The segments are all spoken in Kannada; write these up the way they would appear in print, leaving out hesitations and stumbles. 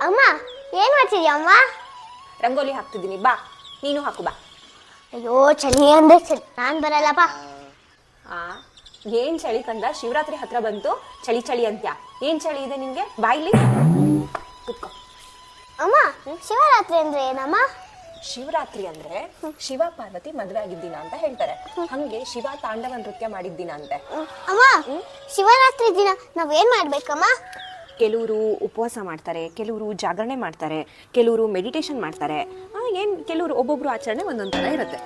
ಅಮ್ಮ ಏನ್ ಮಾಡ್ತಿದ್ಯಾ ಅಮ್ಮ? ರಂಗೋಲಿ ಹಾಕ್ತಿದ್ದೀನಿ, ಬಾ ನೀನು ಹಾಕು ಬಾ. ಅಯ್ಯೋ ಚಳಿ ಅಂದ್ರೆ ಚಳಿ, ನಾನ್ ಬರಲ್ಲಪ್ಪ. ಆ ಏನ್ ಚಳಿ ಕಂದ, ಶಿವರಾತ್ರಿ ಹತ್ರ ಬಂತು ಚಳಿ ಚಳಿ ಅಂತ್ಯ. ಏನ್ ಚಳಿ ಇದೆ ನಿಂಗೆ? ಬಾಯ್ಲಿ ಕುತ್ಕೋ. ಅಮ್ಮ ಶಿವರಾತ್ರಿ ಅಂದ್ರೆ ಏನಮ್ಮ? ಶಿವರಾತ್ರಿ ಅಂದ್ರೆ ಶಿವ ಪಾರ್ವತಿ ಮದ್ವೆ ಆಗಿದ್ದಿನ ಅಂತ ಹೇಳ್ತಾರೆ. ಹಂಗೆ ಶಿವ ತಾಂಡವ ನೃತ್ಯ ಮಾಡಿದ್ದಿನ ಅಂತೆ. ಅಮ್ಮ ಶಿವರಾತ್ರಿ ದಿನ ನಾವೇನ್ ಮಾಡ್ಬೇಕಮ್ಮ? ಕೆಲವರು ಉಪವಾಸ ಮಾಡ್ತಾರೆ, ಕೆಲವರು ಜಾಗರಣೆ ಮಾಡ್ತಾರೆ, ಕೆಲವರು ಮೆಡಿಟೇಷನ್ ಮಾಡ್ತಾರೆ. ಕೆಲವರು ಒಬ್ಬೊಬ್ರು ಆಚರಣೆ ಒಂದೊಂದ್ ತರ ಇರುತ್ತೆ.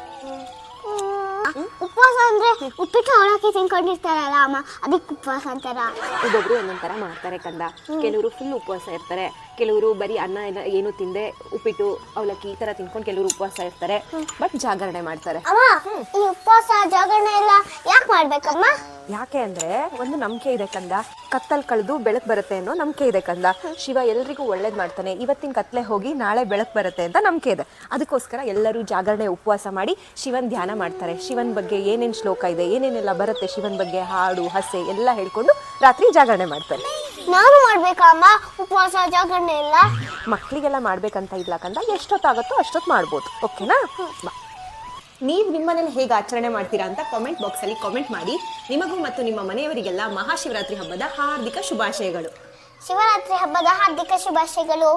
ಉಪವಾಸ ಅಂದ್ರೆ ಉಪ್ಪಿಟ್ಟು ಅವಲಕ್ಕಿ ತಿನ್ಕೊಂಡಿರ್ತಾರಲ್ಲ ಅಮ್ಮ, ಅದಕ್ಕೆ ಉಪವಾಸ ಅಂತಾರ. ಒಬ್ಬೊಬ್ರು ಒಂದೊಂದ್ ತರ ಮಾಡ್ತಾರೆ ಕಂದ. ಕೆಲವರು ಫುಲ್ ಉಪವಾಸ ಇರ್ತಾರೆ, ಕೆಲವರು ಬರೀ ಅನ್ನ ಏನು ತಿಂದೆ ಉಪ್ಪಿಟ್ಟು ಅವಲಕ್ಕಿ ಈ ತರ ತಿನ್ಕೊಂಡು ಕೆಲವರು ಉಪವಾಸ ಇರ್ತಾರೆ, ಬಟ್ ಜಾಗರಣೆ ಮಾಡ್ತಾರೆ. ಅಮ್ಮ ಈ ಉಪವಾಸ ಜಾಗರಣೆ ಎಲ್ಲ ಯಾಕೆ ಮಾಡ್ಬೇಕಮ್ಮ? ಯಾಕೆ ಅಂದ್ರೆ ಒಂದು ನಂಬಿಕೆ ಇದೆ ಕಂದ, ಕತ್ತಲ್ ಕಳೆದು ಬೆಳಕು ಬರುತ್ತೆ ಅನ್ನೋ ನಂಬಿಕೆ ಇದೆ ಕಂದ. ಶಿವ ಎಲ್ರಿಗೂ ಒಳ್ಳೇದ್ ಮಾಡ್ತಾನೆ, ಇವತ್ತಿನ ಕತ್ಲೆ ಹೋಗಿ ನಾಳೆ ಬೆಳಕು ಬರುತ್ತೆ ಅಂತ ನಂಬಿಕೆ ಇದೆ. ಅದಕ್ಕೋಸ್ಕರ ಎಲ್ಲರೂ ಜಾಗರಣೆ ಉಪವಾಸ ಮಾಡಿ ಶಿವನ್ ಧ್ಯಾನ ಮಾಡ್ತಾರೆ. ಶಿವನ್ ಬಗ್ಗೆ ಏನೇನ್ ಶ್ಲೋಕ ಇದೆ, ಏನೇನೆಲ್ಲ ಬರುತ್ತೆ ಶಿವನ್ ಬಗ್ಗೆ, ಹಾಡು ಹಸೆ ಎಲ್ಲ ಹೇಳ್ಕೊಂಡು ರಾತ್ರಿ ಜಾಗರಣೆ ಮಾಡ್ತಾರೆ. ನಾನು ಮಾಡ್ಬೇಕಾ ಅಮ್ಮ ಉಪವಾಸ ಜಾಗರಣೆ ಎಲ್ಲ? ಮಕ್ಳಿಗೆಲ್ಲ ಮಾಡ್ಬೇಕಂತ ಇಲ್ಲ ಕಂದ, ಎಷ್ಟೊತ್ತಾಗತ್ತೋ ಅಷ್ಟೊತ್ತು ಮಾಡ್ಬೋದು. ಓಕೆನಾ? ನೀವು ನಿಮ್ಮನೇಲಿ ಹೇಗೆ ಆಚರಣೆ ಮಾಡ್ತೀರಾ ಅಂತ ಕಾಮೆಂಟ್ ಬಾಕ್ಸ್ ಅಲ್ಲಿ ಕಾಮೆಂಟ್ ಮಾಡಿ. ನಿಮಗೂ ಮತ್ತು ನಿಮ್ಮ ಮನೆಯವರಿಗೆಲ್ಲ ಮಹಾಶಿವರಾತ್ರಿ ಹಬ್ಬದ ಹಾರ್ದಿಕ ಶುಭಾಶಯಗಳು. ಶಿವರಾತ್ರಿ ಹಬ್ಬದ ಹಾರ್ದಿಕ ಶುಭಾಶಯಗಳು.